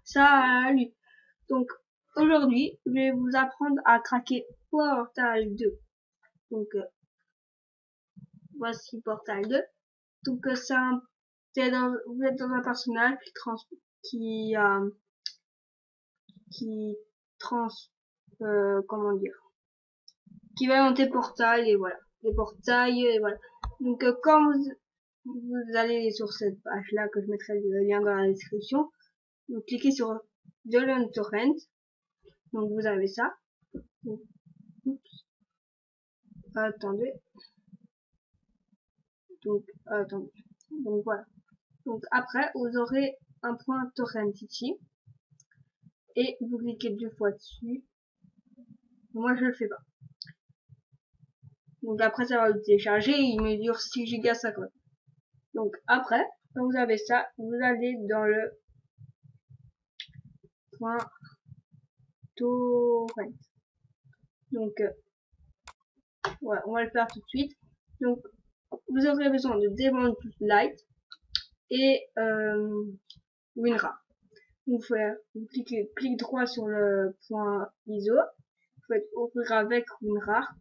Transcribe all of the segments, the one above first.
ça a lu. Donc aujourd'hui, je vais vous apprendre à craquer Portal 2. Donc voici Portal 2. Donc vous êtes dans un personnage qui qui trans comment dire, qui va dans des portails et voilà, des portails et voilà. Donc quand vous allez sur cette page là que je mettrai le lien dans la description, vous cliquez sur Download Torrent. Donc vous avez ça. Donc, oups, attendez. Donc attendez. Donc voilà. Donc après vous aurez un point torrent ici et vous cliquez 2 fois dessus. Moi je le fais pas. Donc après ça va le télécharger, il me dure 6 Go 50. Donc après, quand vous avez ça, vous allez dans le point torrent. Donc voilà, on va le faire tout de suite. Donc vous aurez besoin de Demon Light et WinRAR. Vous cliquez clic droit sur le point ISO, vous faites ouvrir avec WinRAR.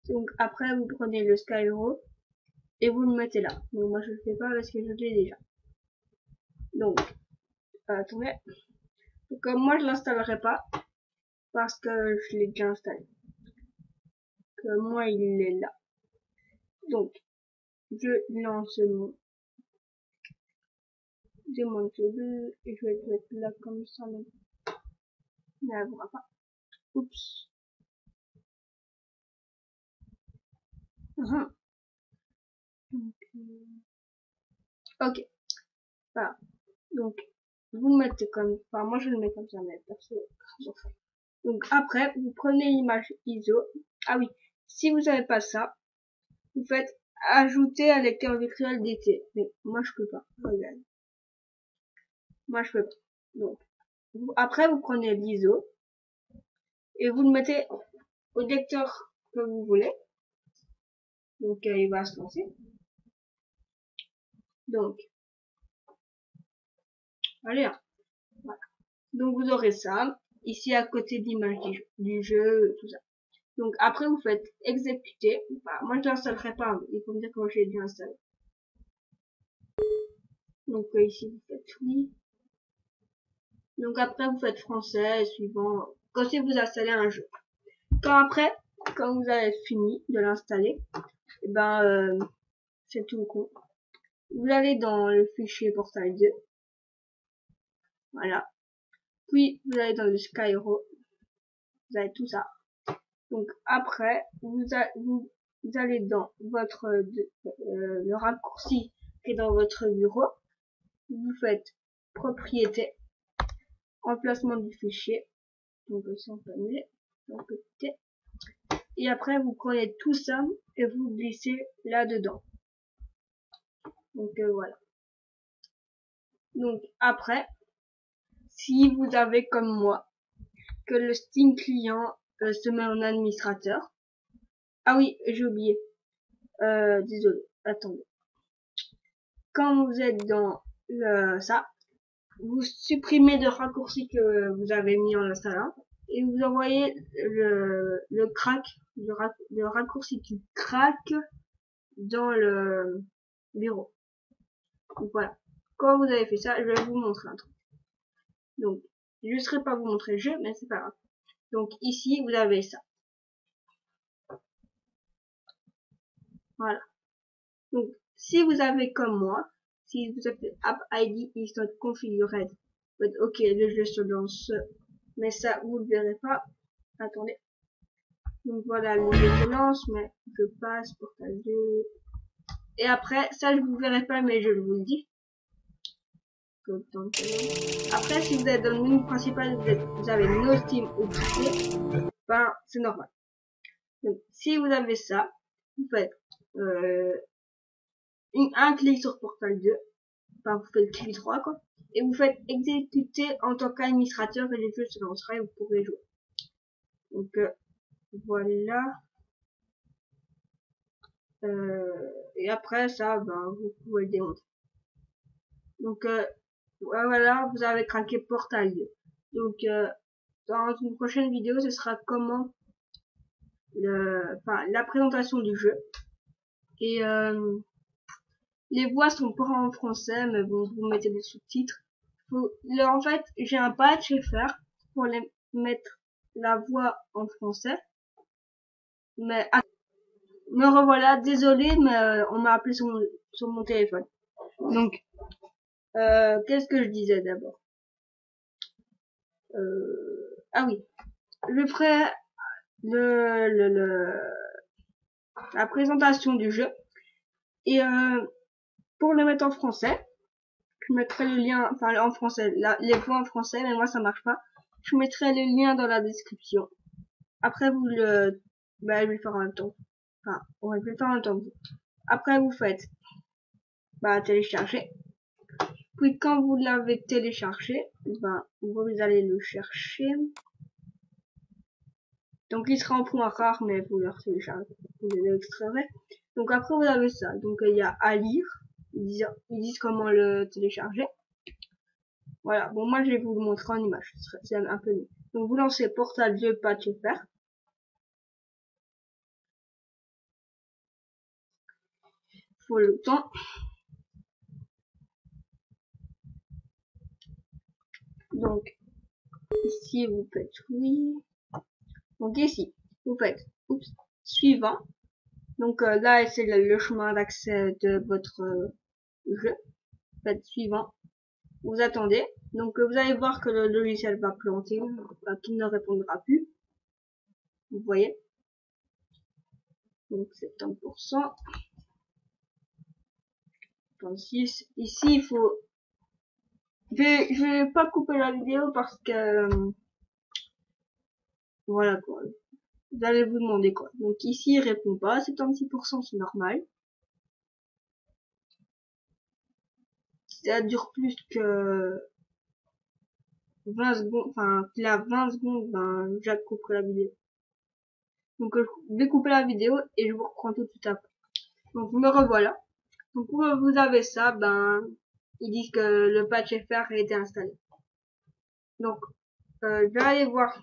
Donc après vous prenez le Skyro et vous le mettez là. Donc moi je le fais pas parce que je l'ai déjà. Donc attendez. Donc moi je l'installerai pas parce que je l'ai déjà installé. Que moi il est là. Donc je lance mon Demon Table et je vais le mettre là comme ça. Mais elle voit pas. Oups. Donc, ok. Voilà. Donc, vous mettez comme, enfin, moi je le mets comme ça, mais perso, donc après, vous prenez l'image ISO. Ah oui, si vous n'avez pas ça, vous faites ajouter à lecteur virtuel d'été. Mais moi je peux pas. Regarde. Moi je peux pas. Donc, après vous prenez l'ISO et vous le mettez au lecteur que vous voulez. Donc il va se lancer. Donc, allez. Hein. Voilà. Donc vous aurez ça ici à côté de l'image du jeu, tout ça. Donc après vous faites exécuter. Enfin, moi je l'installerai pas, il faut me dire comment j'ai dû installer. Donc ici vous faites oui. Donc après vous faites français suivant quand si vous installez un jeu. Quand vous avez fini de l'installer, et ben c'est tout con. Vous allez dans le fichier Portal 2. Voilà. Puis vous allez dans le Skyro. Vous avez tout ça. Donc après vous allez dans votre le raccourci qui est dans votre bureau. Vous faites propriété, emplacement du fichier, donc ça on peut annuler, et après vous prenez tout ça et vous glissez là dedans. Donc voilà. Donc après, si vous avez comme moi que le Steam client se met en administrateur. Ah oui, j'ai oublié. Désolé, attendez. Quand vous êtes dans ça, vous supprimez le raccourci que vous avez mis en installant et vous envoyez le crack, le raccourci qui craque dans le bureau. Donc voilà. Quand vous avez fait ça, je vais vous montrer un truc. Donc, je ne saurais pas vous montrer le jeu, mais c'est pas grave. Donc ici, vous avez ça. Voilà. Donc, si vous avez comme moi, si vous avez app ID is not configured, but ok, le jeu se lance, mais ça, vous ne le verrez pas. Attendez. Donc voilà, le jeu se lance, mais je passe Portal 2. Et après, ça, je vous verrai pas, mais je vous le dis. Après, si vous êtes dans le menu principal, vous avez No Steam ou PC, ben, c'est normal. Donc, si vous avez ça, vous faites un clic sur Portal 2, enfin, vous faites clic droit, quoi, et vous faites exécuter en tant qu'administrateur et le jeu se lancera et vous pourrez jouer. Donc, voilà. Et après ça, ben, vous pouvez le démontrer. Donc, Voilà, vous avez craqué Portal 2. Donc, dans une prochaine vidéo, ce sera comment la présentation du jeu. Et les voix sont pas en français, mais bon, vous mettez des sous-titres. Là, en fait, j'ai un patch à faire pour les mettre la voix en français. Mais me revoilà, désolé, mais on m'a appelé sur mon téléphone. Donc, qu'est-ce que je disais d'abord? Ah oui, je ferai la présentation du jeu et pour le mettre en français, je mettrai le lien, enfin en français, les voix en français, mais moi ça marche pas. Je mettrai le lien dans la description. Après vous je vais le faire en même temps. Enfin, ouais, je vais le faire en même temps. Après vous faites, télécharger. Puis quand vous l'avez téléchargé, vous allez le chercher. Donc il sera en point rare, mais vous le téléchargez, vous l'extrairez. Donc après vous avez ça. Donc il y a à lire. Ils disent comment le télécharger. Voilà. Bon, moi je vais vous le montrer en image. C'est un peu mieux. Donc vous lancez Portal 2 patch faire. Faut le temps. Donc ici vous faites oui. Donc ici vous faites suivant. Donc là c'est le chemin d'accès de votre jeu. Faites suivant. Vous attendez. Donc vous allez voir que le logiciel va planter, qu'il ne répondra plus. Vous voyez. Donc 70%. 36. Ici il faut. Je vais pas couper la vidéo parce que voilà quoi. Vous allez vous demander quoi. Donc ici il répond pas. 76% c'est normal. Si ça dure plus que 20 secondes, enfin là 20 secondes, je couperai la vidéo. Donc je vais couper la vidéo et je vous reprends tout de suite après. Donc me revoilà. Donc vous avez ça, ils disent que le patch FR a été installé. Donc je vais aller voir.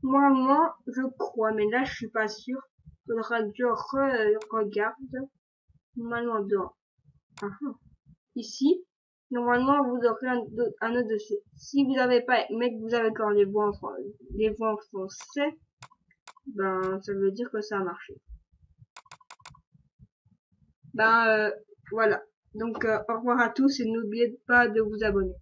Moi je crois, mais là je suis pas sûr. Faudra que je regarde. Normalement dedans. Ici, normalement vous aurez un autre dossier. Si vous n'avez pas, mais que vous avez encore les voix en français, ça veut dire que ça a marché. Voilà. Donc au revoir à tous et n'oubliez pas de vous abonner.